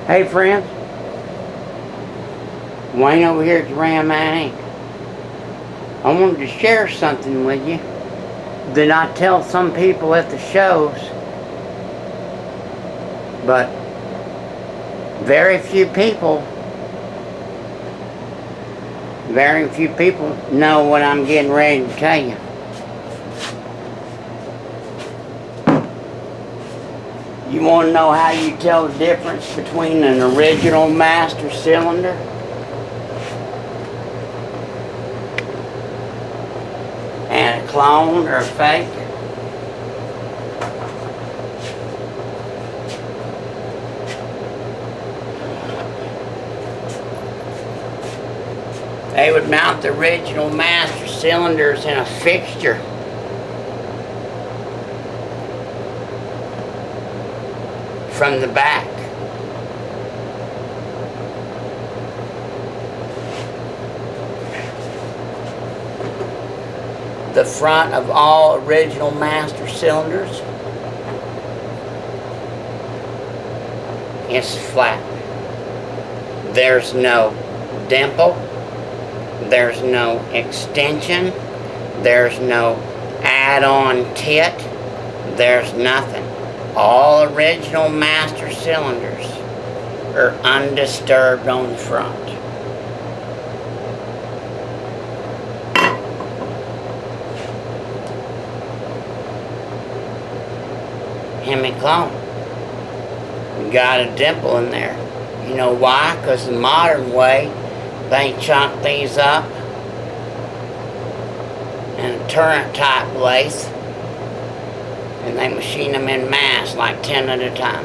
Hey friends, Wayne over here at the Ram Inc. I wanted to share something with you that I tell some people at the shows, but very few people know what I'm getting ready to tell you. You want to know how you tell the difference between an original master cylinder and a clone or a fake? They would mount the original master cylinders in a fixture. From the back. The front of all original master cylinders is flat. There's no dimple. There's no extension. There's no add-on tit. There's nothing. All original master cylinders are undisturbed on the front. Hemi-clone. Got a dimple in there. You know why? Because the modern way, they chunk these up in a turret type lathe. And they machine them in mass, like 10 at a time.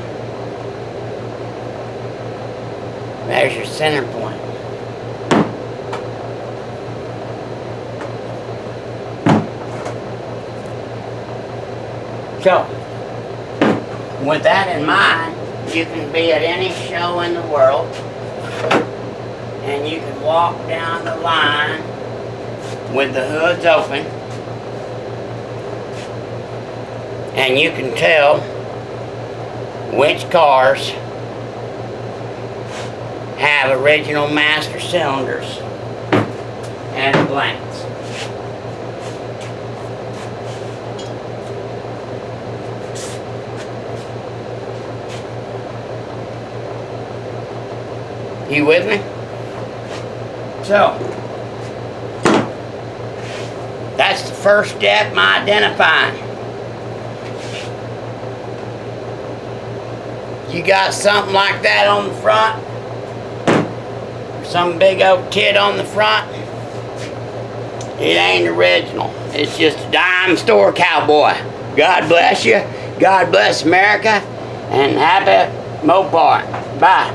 There's your center point. So, with that in mind, you can be at any show in the world, and you can walk down the line with the hoods open, and you can tell which cars have original master cylinders at a glance. You with me? So, that's the first step in identifying. You got something like that on the front, some big old tit on the front, it ain't original. It's just a dime store cowboy. God bless you. God bless America. And happy Mopar. Bye.